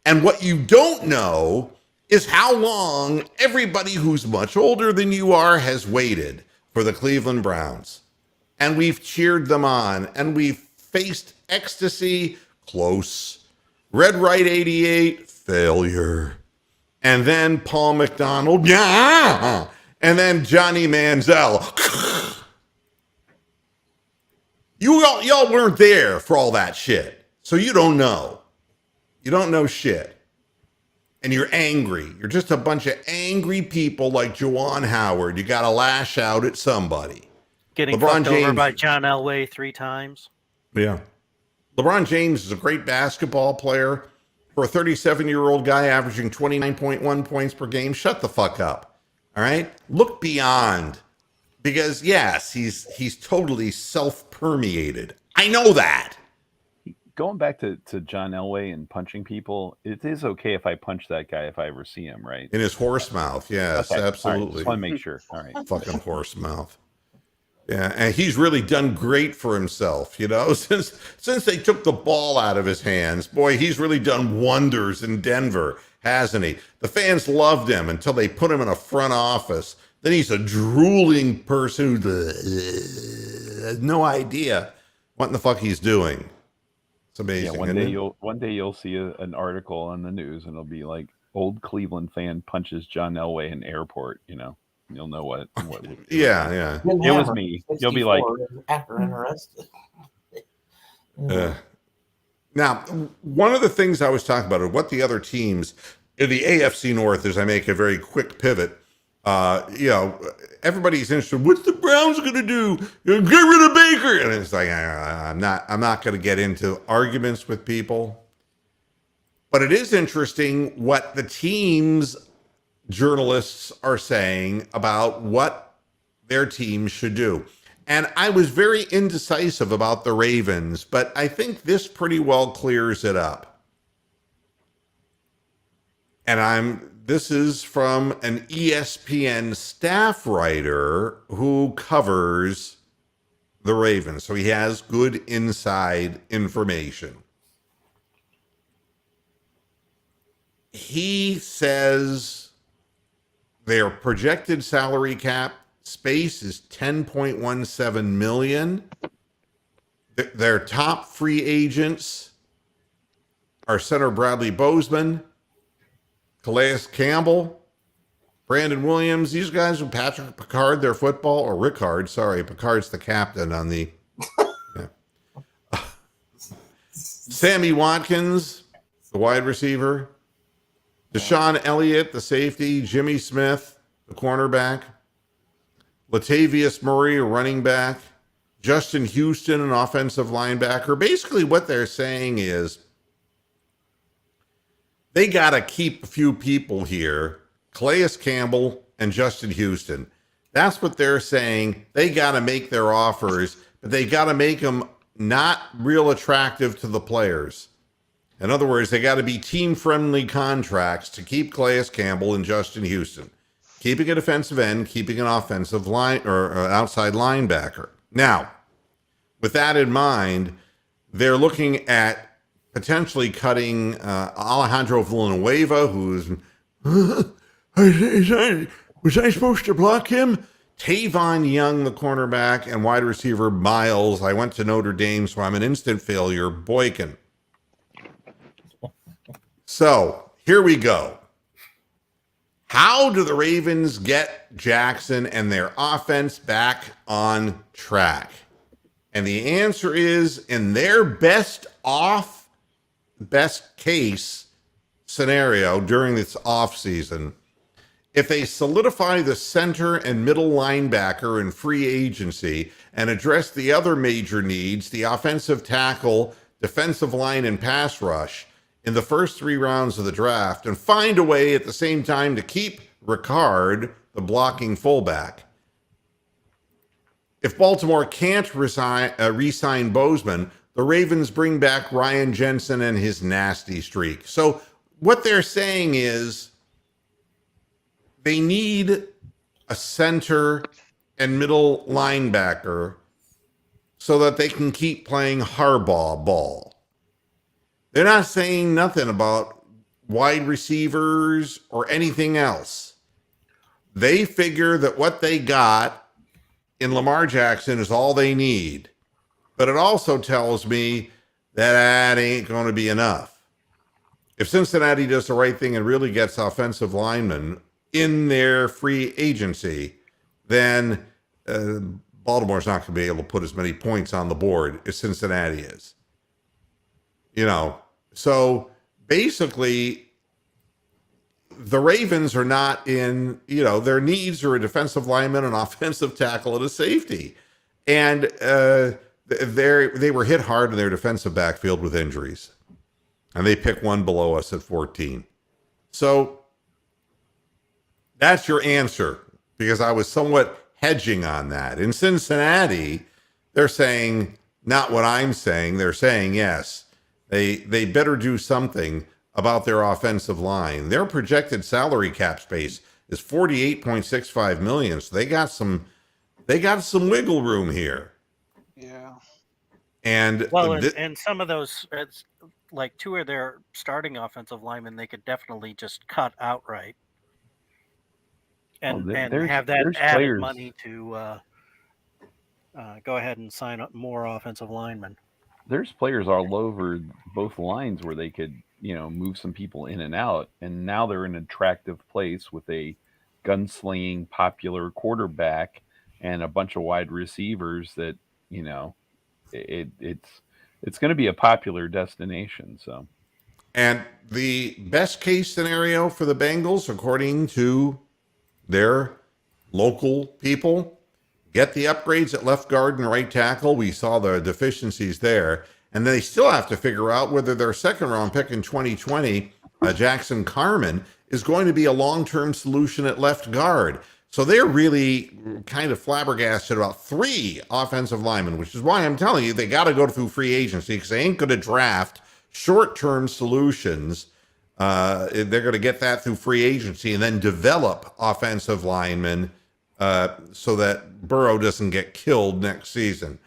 S1: And what you don't know is how long everybody who's much older than you are has waited for the Cleveland Browns. And we've cheered them on, and we've faced ecstasy, close. Red Right 88, failure. And then Paul McDonald, yeah. And then Johnny Manziel. Y'all weren't there for all that shit. So you don't know. You don't know shit. And you're angry. You're just a bunch of angry people like Juwan Howard. You got to lash out at somebody.
S3: Getting fucked over by John Elway 3 times.
S1: Yeah. LeBron James is a great basketball player. For a 37-year-old guy averaging 29.1 points per game, shut the fuck up. All right? Look beyond. Because, yes, he's totally self-permeated. I know that.
S6: Going back to John Elway and punching people, it is okay if I punch that guy if I ever see him, right?
S1: In his horse mouth, yes, okay. Absolutely.
S6: Right, just want to make sure. All right.
S1: Fucking horse mouth. Yeah, and he's really done great for himself, since they took the ball out of his hands. Boy, he's really done wonders in Denver, hasn't he? The fans loved him until they put him in a front office. Then he's a drooling person who has no idea what in the fuck he's doing. It's amazing.
S6: Yeah, one day you'll see an article in the news, and it'll be like, old Cleveland fan punches John Elway in airport. You'll know what
S1: Yeah.
S6: It was me. You'll be like,
S2: after interested.
S1: Now, one of the things I was talking about are what the other teams in the AFC North, as I make a very quick pivot, everybody's interested. What's the Browns going to do? Get rid of Baker, and it's like I'm not going to get into arguments with people, but it is interesting what the teams' journalists are saying about what their teams should do. And I was very indecisive about the Ravens, but I think this pretty well clears it up. And this is from an ESPN staff writer who covers the Ravens. So he has good inside information. He says their projected salary cap space is $10.17 million. Their top free agents are center Bradley Bozeman, Calais Campbell, Brandon Williams. These guys are Patrick Picard, their football, or Rickard. Sorry, Picard's the captain on the. Yeah. Sammy Watkins, the wide receiver. Deshaun Elliott, the safety. Jimmy Smith, the cornerback. Latavius Murray, a running back. Justin Houston, an offensive linebacker. Basically, what they're saying is they got to keep a few people here. Calais Campbell and Justin Houston. That's what they're saying. They got to make their offers, but they got to make them not real attractive to the players. In other words, they got to be team-friendly contracts to keep Calais Campbell and Justin Houston. Keeping a defensive end, keeping an offensive line or outside linebacker. Now, with that in mind, they're looking at potentially cutting Alejandro Villanueva, who's was I supposed to block him? Tavon Young, the cornerback, and wide receiver Miles. I went to Notre Dame, so I'm an instant failure. Boykin. So here we go. How do the Ravens get Jackson and their offense back on track? And the answer is, in their best case scenario during this offseason, if they solidify the center and middle linebacker in free agency and address the other major needs, the offensive tackle, defensive line, and pass rush, in the first 3 rounds of the draft, and find a way at the same time to keep Ricard, the blocking fullback. If Baltimore can't re-sign Bozeman, the Ravens bring back Ryan Jensen and his nasty streak. So what they're saying is they need a center and middle linebacker so that they can keep playing Harbaugh ball. They're not saying nothing about wide receivers or anything else. They figure that what they got in Lamar Jackson is all they need. But it also tells me that ain't going to be enough. If Cincinnati does the right thing and really gets offensive linemen in their free agency, then Baltimore's not going to be able to put as many points on the board as Cincinnati is. So basically, the Ravens are not in, their needs are a defensive lineman, an offensive tackle, and a safety. And they were hit hard in their defensive backfield with injuries. And they picked one below us at 14. So that's your answer, because I was somewhat hedging on that. In Cincinnati, they're saying not what I'm saying. They're saying yes. They better do something about their offensive line. Their projected salary cap space is $48.65 million. So they got some wiggle room here.
S4: Yeah.
S3: And and some of those, it's like 2 of their starting offensive linemen, they could definitely just cut outright and have that added
S6: players.
S3: Money to go ahead and sign up more offensive linemen.
S6: there's players all over both lines where they could, move some people in and out, and now they're in an attractive place with a gunslinging popular quarterback and a bunch of wide receivers that, it's going to be a popular destination. So,
S1: And the best case scenario for the Bengals, according to their local people, get the upgrades at left guard and right tackle. We saw the deficiencies there. And they still have to figure out whether their second round pick in 2020, Jackson Carman, is going to be a long-term solution at left guard. So they're really kind of flabbergasted about 3 offensive linemen, which is why I'm telling you they got to go through free agency, because they ain't going to draft short-term solutions. They're going to get that through free agency and then develop offensive linemen so that Burrow doesn't get killed next season.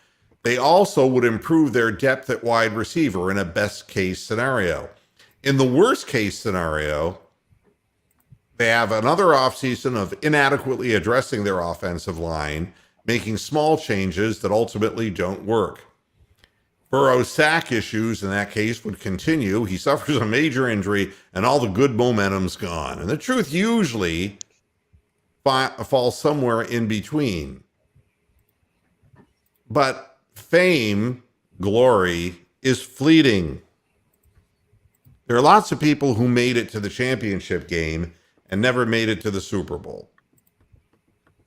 S1: They also would improve their depth at wide receiver in a best case scenario. In the worst case scenario, they have another offseason of inadequately addressing their offensive line, making small changes that ultimately don't work. Burrow's sack issues in that case would continue. He suffers a major injury and all the good momentum's gone. And the truth usually falls somewhere in between. But fame, glory, is fleeting. There are lots of people who made it to the championship game and never made it to the Super Bowl.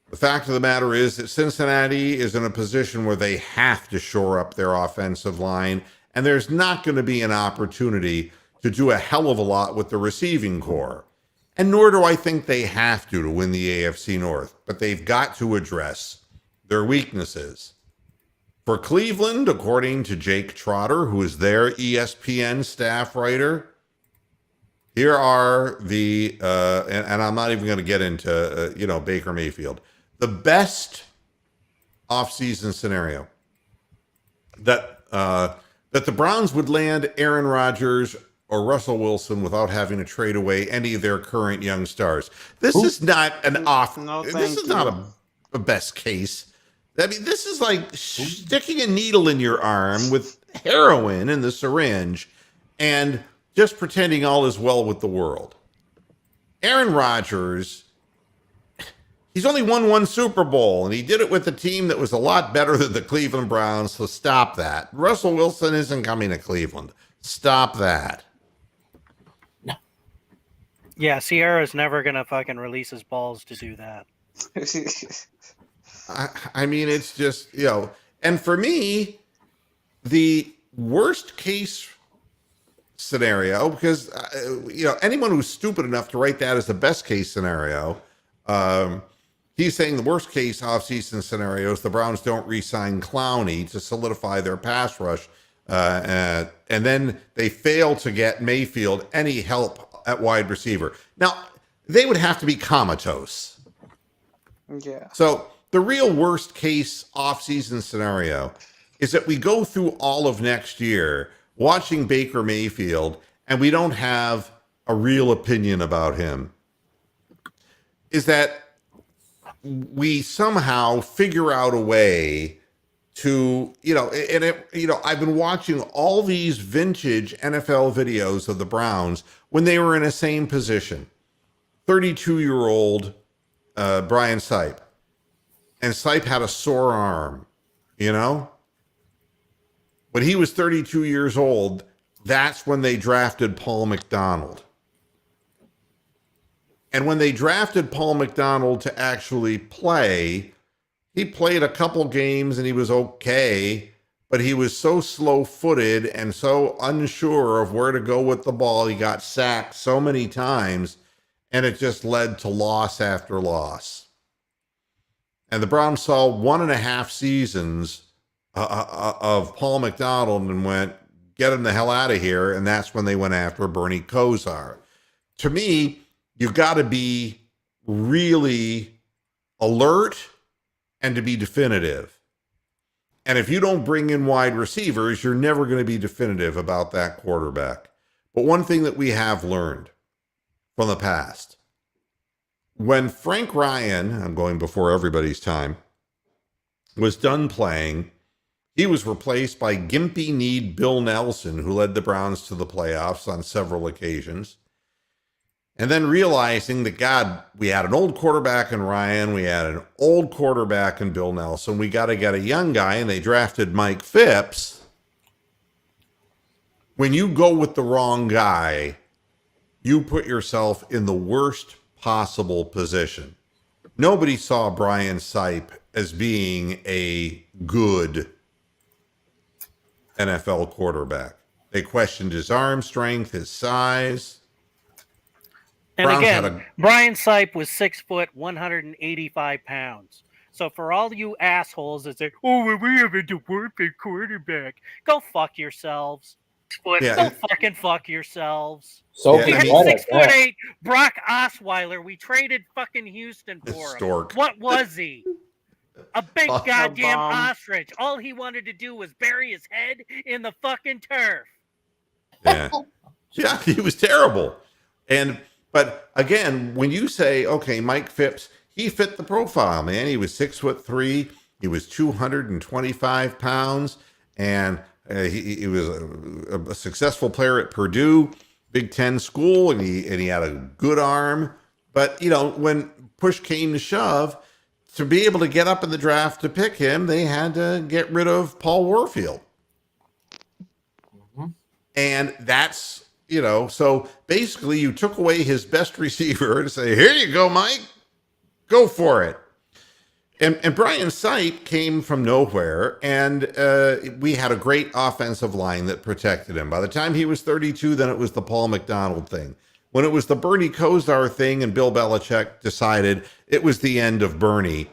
S1: The fact of the matter is that Cincinnati is in a position where they have to shore up their offensive line, and there's not going to be an opportunity to do a hell of a lot with the receiving core. And nor do I think they have to win the AFC North, but they've got to address their weaknesses. For Cleveland, according to Jake Trotter, who is their ESPN staff writer, here are the, and I'm not even going to get into, Baker Mayfield. The best offseason scenario that the Browns would land Aaron Rodgers or Russell Wilson without having to trade away any of their current young stars. This is not this is not a best case. I mean, this is like sticking a needle in your arm with heroin in the syringe and just pretending all is well with the world. Aaron Rodgers, he's only won 1 Super Bowl, and he did it with a team that was a lot better than the Cleveland Browns, so stop that. Russell Wilson isn't coming to Cleveland. Stop that.
S2: No.
S3: Yeah, Sierra's never going to fucking release his balls to do that.
S1: I mean, it's just, and for me, the worst case scenario, because, anyone who's stupid enough to write that as the best case scenario, he's saying the worst case offseason scenario is the Browns don't re-sign Clowney to solidify their pass rush, and then they fail to get Mayfield any help at wide receiver. Now, they would have to be comatose.
S4: Yeah.
S1: So the real worst case offseason scenario is that we go through all of next year watching Baker Mayfield and we don't have a real opinion about him. Is that we somehow figure out a way to, I've been watching all these vintage NFL videos of the Browns when they were in the same position. 32-year-old Brian Sipe. And Sipe had a sore arm, When he was 32 years old, that's when they drafted Paul McDonald. And when they drafted Paul McDonald to actually play, he played a couple games and he was okay, but he was so slow-footed and so unsure of where to go with the ball. He got sacked so many times, and it just led to loss after loss. And the Browns saw 1.5 seasons of Paul McDonald and went, get him the hell out of here. And that's when they went after Bernie Kosar. To me, you've got to be really alert and to be definitive. And if you don't bring in wide receivers, you're never going to be definitive about that quarterback. But one thing that we have learned from the past, when Frank Ryan, I'm going before everybody's time, was done playing, He was replaced by gimpy-kneed Bill Nelson, who led the Browns to the playoffs on several occasions. And then realizing that, God, we had an old quarterback in Ryan, we had an old quarterback in Bill Nelson, we got to get a young guy, and they drafted Mike Phipps. When you go with the wrong guy, you put yourself in the worst possible position. Nobody saw Brian Sipe as being a good NFL quarterback. They questioned his arm strength, his size.
S3: And
S1: Browns
S3: again, Brian Sipe was 6 foot, 185 pounds. So for all you assholes that say, "Oh, well, we have a dwarfing quarterback," go fuck yourselves. Go fucking fuck yourselves.
S2: So
S3: we had 6'8" Brock Osweiler. We traded fucking Houston for him. What was he? A big goddamn ostrich. All he wanted to do was bury his head in the fucking turf.
S1: Yeah. Yeah, he was terrible. But again, when you say, okay, Mike Phipps, he fit the profile, man. He was 6'3", he was 225 pounds, and he was a successful player at Purdue, Big Ten school, and he had a good arm. But when push came to shove, to be able to get up in the draft to pick him, they had to get rid of Paul Warfield. Mm-hmm. And that's, so basically you took away his best receiver to say, here you go, Mike, go for it. And Brian Sipe came from nowhere, and we had a great offensive line that protected him. By the time he was 32, then it was the Paul McDonald thing. When it was the Bernie Kosar thing and Bill Belichick decided it was the end of Bernie,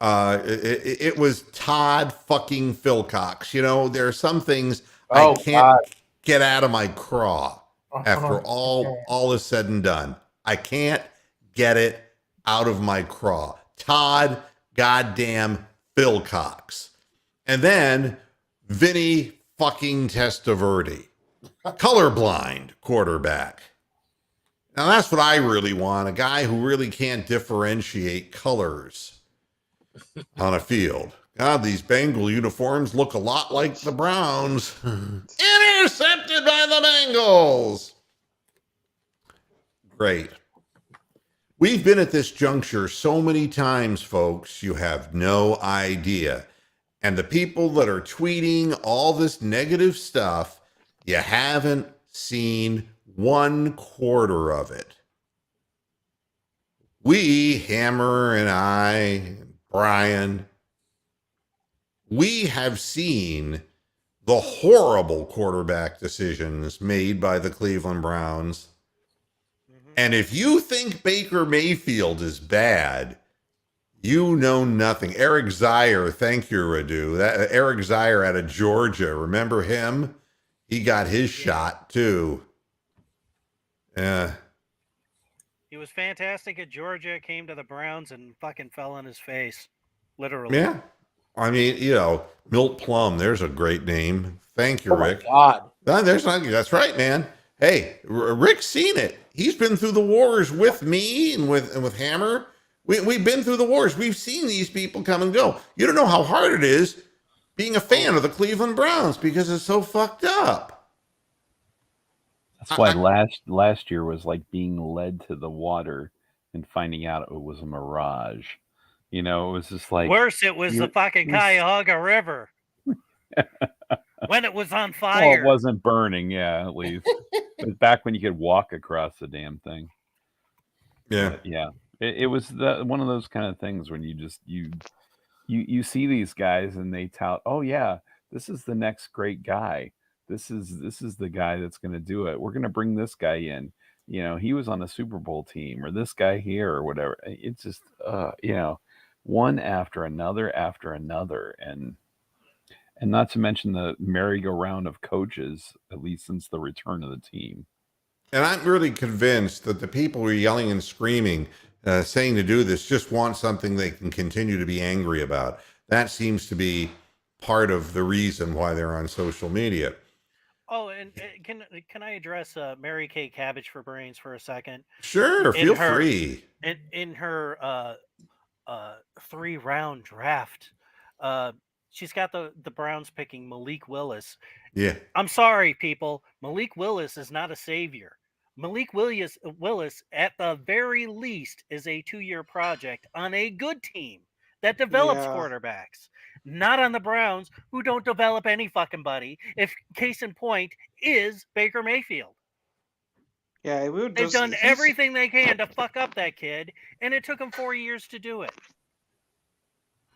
S1: it was Todd fucking Philcox. There are some things I can't get out of my craw after all is said and done. I can't get it out of my craw. Todd goddamn Philcox. And then Vinny fucking Testaverde, colorblind quarterback. Now that's what I really want, a guy who really can't differentiate colors on a field. God, these Bengal uniforms look a lot like the Browns. Intercepted by the Bengals. Great. We've been at this juncture so many times, folks, you have no idea. And the people that are tweeting all this negative stuff, you haven't seen 1/4 of it. We, Hammer and I, Brian, we have seen the horrible quarterback decisions made by the Cleveland Browns. And if you think Baker Mayfield is bad, you know nothing. Eric Zier, thank you, Radu. That Eric Zier out of Georgia, remember him? He got his shot too. Yeah.
S3: He was fantastic at Georgia, came to the Browns and fucking fell on his face. Literally.
S1: Yeah. I mean, Milt Plum, there's a great name. Thank you, Rick.
S2: God.
S1: That's right, man. Hey, Rick's seen it. He's been through the wars with me and with Hammer. We've been through the wars. We've seen these people come and go. You don't know how hard it is being a fan of the Cleveland Browns because it's so fucked up.
S6: That's why last year was like being led to the water and finding out it was a mirage. It was just like
S3: worse. It was the fucking Cuyahoga River when it was on fire.
S6: Well, it wasn't burning, at least. It was back when you could walk across the damn thing.
S1: Yeah,
S6: but yeah. It was one of those kind of things when you just you see these guys and they tout, oh yeah, this is the next great guy. This is the guy that's going to do it. We're going to bring this guy in. He was on the Super Bowl team, or this guy here, or whatever. It's just one after another, and not to mention the merry-go-round of coaches, at least since the return of the team.
S1: And I'm really convinced that the people who are yelling and screaming, saying to do this, just want something they can continue to be angry about. That seems to be part of the reason why they're on social media.
S3: Oh, and can I address Mary Kay Cabbage for Brains for a second?
S1: Sure, feel free.
S3: In her 3-round draft, she's got the Browns picking Malik Willis.
S1: Yeah.
S3: I'm sorry, people. Malik Willis is not a savior. Malik Willis, at the very least, is a 2-year project on a good team that develops quarterbacks, not on the Browns, who don't develop any fucking buddy. If case in point is Baker Mayfield.
S4: Yeah,
S3: they've done everything they can to fuck up that kid, and it took them 4 years to do it.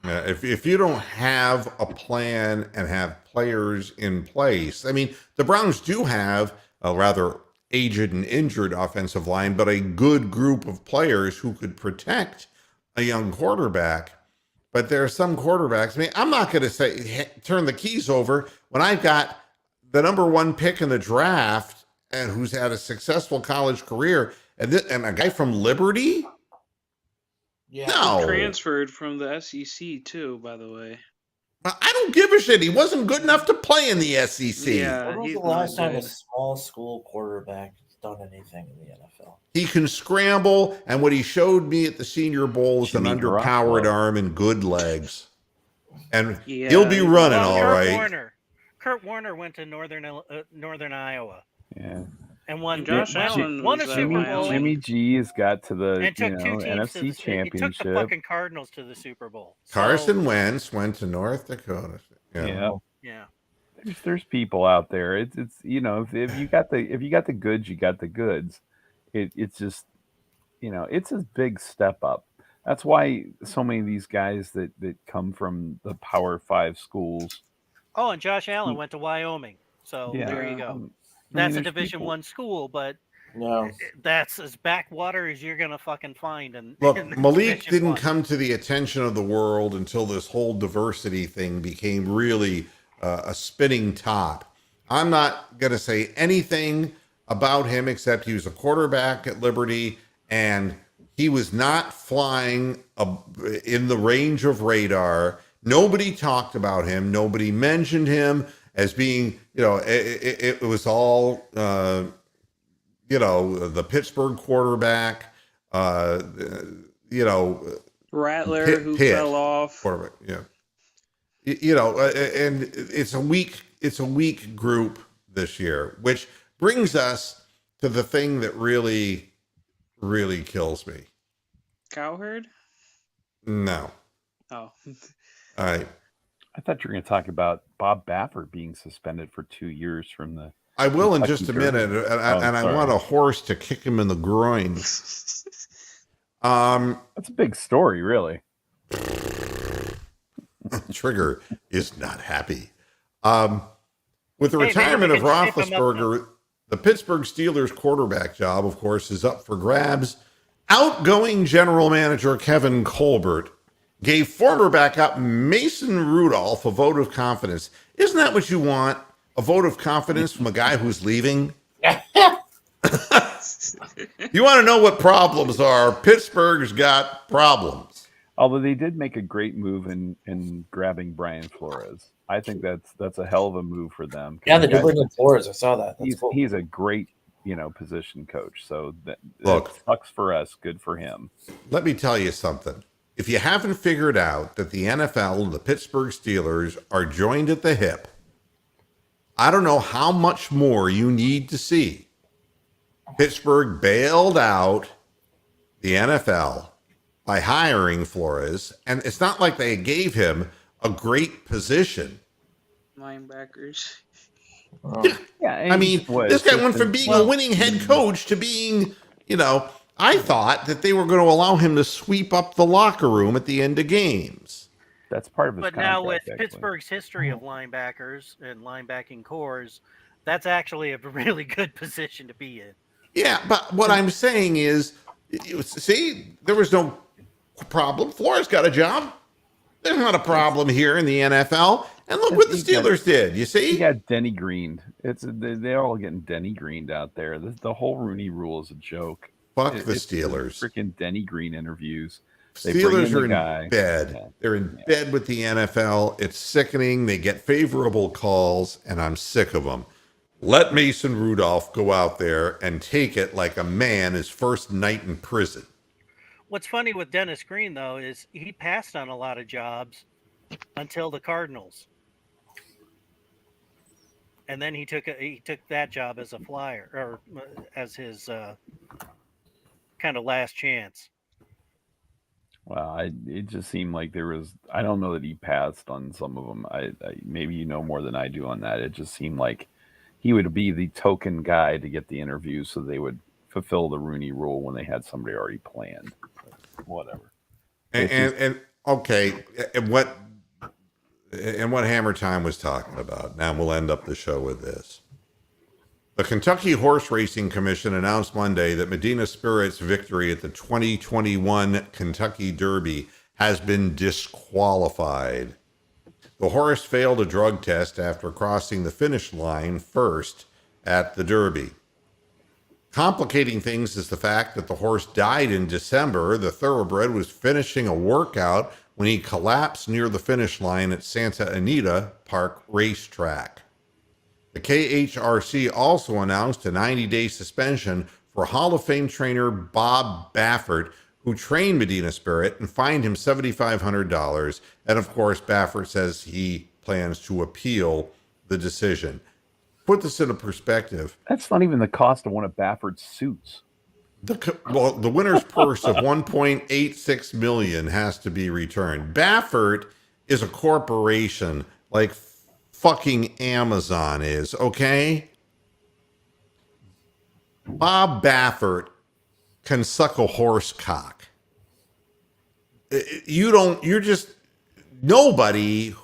S1: If you don't have a plan and have players in place, I mean, the Browns do have a rather aged and injured offensive line, but a good group of players who could protect a young quarterback. But there are some quarterbacks. I mean, I'm not going to say turn the keys over when I've got the number 1 pick in the draft and who's had a successful college career, and a guy from Liberty.
S2: Yeah.
S1: No.
S4: He transferred from the SEC too, by the way.
S1: I don't give a shit. He wasn't good enough to play in the SEC.
S4: Yeah,
S2: When was
S4: he's
S2: the last
S4: not
S2: time a
S4: good.
S2: small school quarterback has done anything in the NFL?
S1: He can scramble, and what he showed me at the Senior Bowl is an
S6: Jimmy
S1: underpowered
S6: Garoppolo.
S1: arm and good legs. And
S4: Yeah,
S1: he'll be running
S3: Well,
S1: all right.
S3: Kurt Warner went to Northern Iowa
S6: Yeah.
S3: and won.
S4: Josh
S6: Jim-
S4: Allen
S3: won a
S4: was at
S3: Super Bowl.
S6: Jimmy G has got to the
S3: and took 2 teams to
S6: NFC
S3: the, It took the
S6: Championship.
S3: fucking Cardinals to the Super Bowl. So,
S1: Carson Wentz went to North Dakota.
S6: Yeah.
S3: yeah.
S6: There's people out there. It's if you got the goods, you got the goods. It's just it's a big step up. That's why so many of these guys that come from the Power 5 schools.
S3: Oh, and Josh Allen went to Wyoming. So
S6: Yeah.
S3: there you go.
S6: I mean,
S3: That's a
S6: there's
S3: Division
S6: people-
S3: 1 school, but
S2: No.
S3: that's as backwater as you're gonna fucking find. And
S1: Look, Malik didn't come to the attention of the world until this whole diversity thing became really a spinning top. I'm not going to say anything about him except he was a quarterback at Liberty, and he was not flying in the range of radar. Nobody talked about him. Nobody mentioned him as being, it was all, the Pittsburgh quarterback,
S4: Rattler who
S1: Pitt.
S4: fell off.
S1: Quarterback, yeah. And it's a weak group this year, which brings us to the thing that really, really kills me.
S4: Cowherd?
S1: No.
S4: Oh.
S1: All right.
S6: I thought you were going to talk about Bob Baffert being suspended for 2 years from the.
S1: I will in
S6: Kentucky
S1: just a
S6: Derby.
S1: minute, and I
S6: sorry.
S1: want a horse to kick him in the groin.
S6: That's a big story, really.
S1: Trigger is not happy. With the
S3: Hey,
S1: retirement
S3: maybe
S1: of
S3: we can shape him up
S1: Roethlisberger, the Pittsburgh Steelers quarterback job, of course, is up for grabs. Outgoing general manager Kevin Colbert gave former backup Mason Rudolph a vote of confidence. Isn't that what you want? A vote of confidence from a guy who's leaving? You want to know what problems are? Pittsburgh's got problems.
S6: Although they did make a great move in grabbing Brian Flores. I think that's a hell of a move for them.
S2: Yeah, they did bring in Flores. I saw that. That's cool.
S6: He's a great, position coach. So that
S1: Look.
S6: sucks for us. Good for him.
S1: Let me tell you something. If you haven't figured out that the NFL and the Pittsburgh Steelers are joined at the hip, I don't know how much more you need to see. Pittsburgh bailed out the NFL by hiring Flores, and it's not like they gave him a great position.
S4: Linebackers.
S6: Yeah,
S1: I mean, this guy went from being a winning head coach to being, I thought that they were going to allow him to sweep up the locker room at the end of games.
S6: That's part of his
S3: But
S6: contract.
S3: now with
S6: actually.
S3: Pittsburgh's history of linebackers and linebacking cores, that's actually a really good position to be in.
S1: Yeah, but what I'm saying is, see, there was no problem. Flores got a job. There's not a problem here in the NFL. And look what the Steelers did. You
S6: He
S1: see?
S6: got Denny Greened. They're all getting Denny Greened out there. The whole Rooney Rule is a joke.
S1: Fuck the
S6: It's
S1: Steelers.
S6: Freaking Denny Green interviews. They bring
S1: Steelers
S6: in the
S1: are in
S6: guy.
S1: bed.
S6: Yeah.
S1: They're in bed with the NFL. It's sickening. They get favorable calls, and I'm sick of them. Let Mason Rudolph go out there and take it like a man his first night in prison.
S3: What's funny with Dennis Green, though, is he passed on a lot of jobs until the Cardinals. And then he took that job as a flyer, or as his kind of last chance.
S6: Well, it just seemed like there was. I don't know that he passed on some of them. I maybe you know more than I do on that. It just seemed like he would be the token guy to get the interview, so they would fulfill the Rooney Rule when they had somebody already planned. But whatever.
S1: And okay, and what Hammer Time was talking about. Now we'll end up the show with this. The Kentucky Horse Racing Commission announced Monday that Medina Spirit's victory at the 2021 Kentucky Derby has been disqualified. The horse failed a drug test after crossing the finish line first at the Derby. Complicating things is the fact that the horse died in December. The thoroughbred was finishing a workout when he collapsed near the finish line at Santa Anita Park Racetrack. The KHRC also announced a 90-day suspension for Hall of Fame trainer Bob Baffert, who trained Medina Spirit, and fined him $7,500. And of course, Baffert says he plans to appeal the decision. Put this into perspective.
S6: That's not even the cost of one of Baffert's suits.
S1: The winner's purse of $1.86 million has to be returned. Baffert is a corporation like fucking Amazon is, okay? Bob Baffert can suck a horse cock. Nobody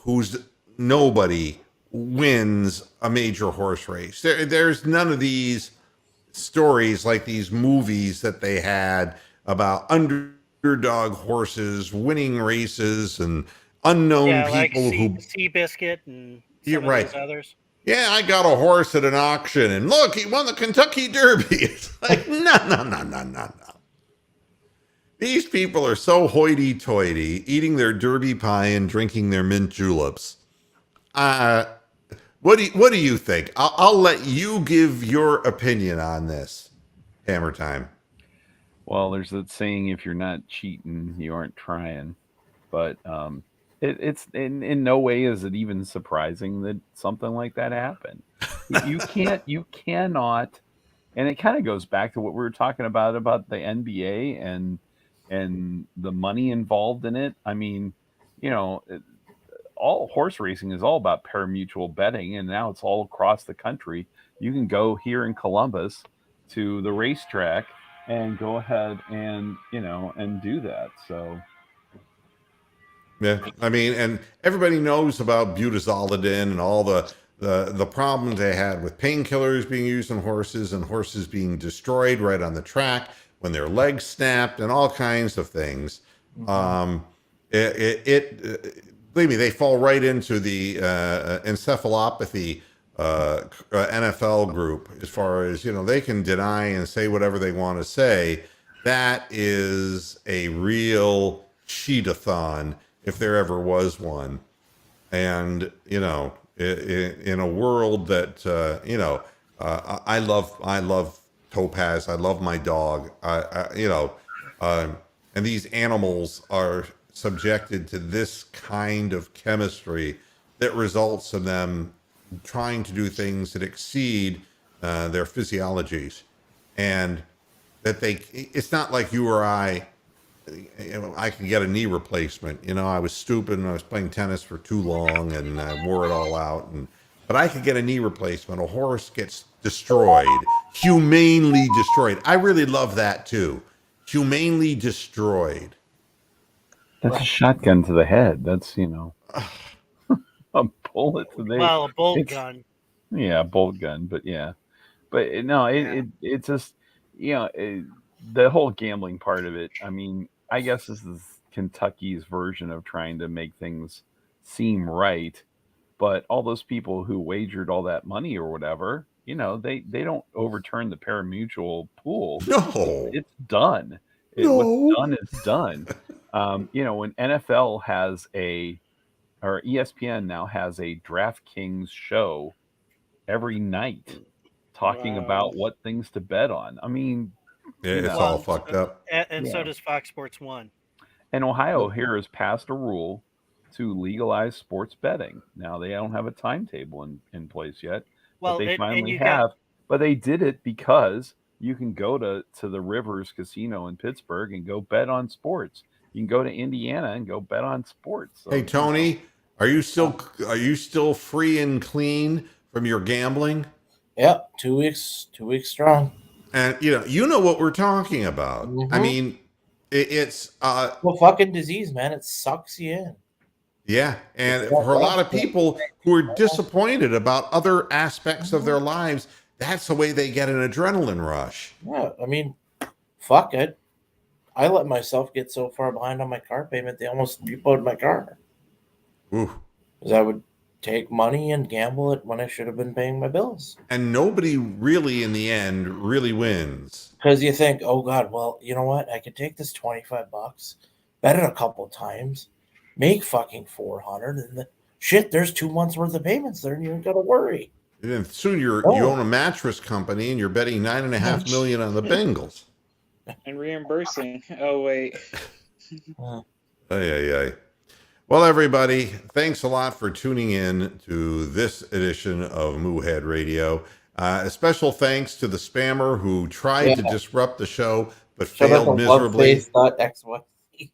S1: wins a major horse race. There's none of these stories like these movies that they had about underdog horses winning races and unknown people
S3: like
S1: who
S3: Seabiscuit and
S1: you're
S3: some
S1: right.
S3: of those others.
S1: Yeah, I got a horse at an auction, and look, he won the Kentucky Derby. It's like, no. These people are so hoity-toity, eating their derby pie and drinking their mint juleps. What do you think? I'll let you give your opinion on this. Hammer Time.
S6: Well, there's that saying: if you're not cheating, you aren't trying. But it's in no way is it even surprising that something like that happened. You cannot, and it kind of goes back to what we were talking about the NBA and the money involved in it. I mean, all horse racing is all about pari-mutuel betting, and now it's all across the country. You can go here in Columbus to the racetrack and go ahead and and do that. So.
S1: Yeah, I mean, and everybody knows about butazolidine and all the problems they had with painkillers being used on horses and horses being destroyed right on the track when their legs snapped and all kinds of things. Believe me, they fall right into the encephalopathy NFL group as far as, they can deny and say whatever they want to say. That is a real cheat-a-thon if there ever was one. And, in a world that, I love Topaz. I love my dog. And these animals are subjected to this kind of chemistry that results in them trying to do things that exceed their physiologies. And that it's not like you or I can get a knee replacement. I was stupid and I was playing tennis for too long and I wore it all out. But I could get a knee replacement. A horse gets destroyed, humanely destroyed. I really love that too. Humanely destroyed.
S6: That's a shotgun to the head. That's, a bullet to the head.
S3: Well, a bolt gun.
S6: Yeah, a bolt gun, but yeah. But no, it's just, the whole gambling part of it. I mean, I guess this is Kentucky's version of trying to make things seem right. But all those people who wagered all that money or whatever, they don't overturn the pari-mutuel pool.
S1: No.
S6: It's done. What's done is done. When NFL has or ESPN now has a DraftKings show every night talking about what things to bet on. I mean,
S1: it's all fucked up.
S3: And so does Fox Sports 1.
S6: And Ohio here has passed a rule to legalize sports betting. Now they don't have a timetable in place yet,
S3: Well,
S6: but they
S3: and
S6: finally
S3: you
S6: have. But they did it because you can go to the Rivers Casino in Pittsburgh and go bet on sports. You can go to Indiana and go bet on sports. So,
S1: Hey Tony, are you still free and clean from your gambling?
S2: Yep, 2 weeks strong.
S1: And you know what we're talking about. I
S2: Mhm.
S1: mean, it's
S2: Well, fucking disease, man. It sucks you in.
S1: yeah, and for a lot of people who are disappointed about other aspects of their lives, that's the way they get an adrenaline rush.
S2: Yeah, I mean, fuck it. I let myself get so far behind on my car payment, they almost repoed my car.
S1: Ooh.
S2: Because I would take money and gamble it when I should have been paying my bills.
S1: And nobody really, in the end, really wins.
S2: Because you think, oh God, well, you know what? I could take this $25, bet it a couple times, make fucking 400, and shit, there's 2 months worth of payments there, and you ain't got to worry.
S1: And then soon you
S2: Oh.
S1: own a mattress company and you're betting $9.5 million on the Bengals.
S4: And reimbursing. Oh wait.
S1: Ay. Well, everybody, thanks a lot for tuning in to this edition of Moohead Radio. A special thanks to the spammer who tried to disrupt the show but failed miserably.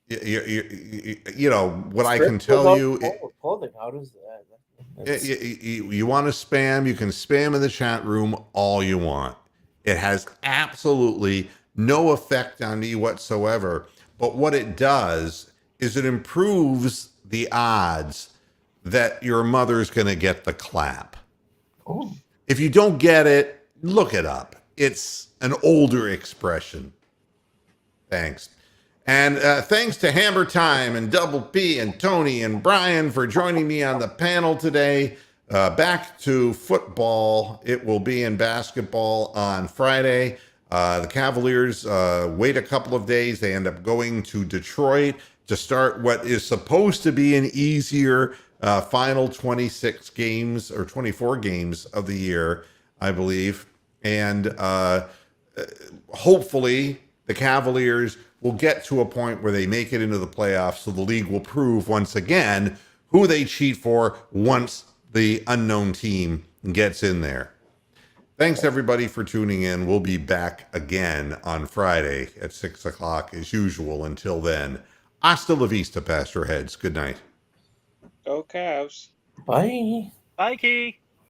S1: You know what I can tell you.
S2: Clothing. How does that?
S1: You want to spam? You can spam in the chat room all you want. It has absolutely no effect on me whatsoever. But what it does is it improves the odds that your mother's going to get the clap.
S2: Oh.
S1: If you don't get it, look it up. It's an older expression. Thanks. And thanks to Hammer Time and Double P and Tony and Brian for joining me on the panel today. Back to football. It will be in basketball on Friday. The Cavaliers wait a couple of days. They end up going to Detroit to start what is supposed to be an easier final 26 games or 24 games of the year, I believe. And hopefully the Cavaliers will get to a point where they make it into the playoffs, so the league will prove once again who they cheat for once the unknown team gets in there. Thanks, everybody, for tuning in. We'll be back again on Friday at 6 o'clock as usual. Until then, hasta la vista, Pastor Heads. Good night.
S4: Go Cavs.
S2: Bye.
S3: Bye, Key.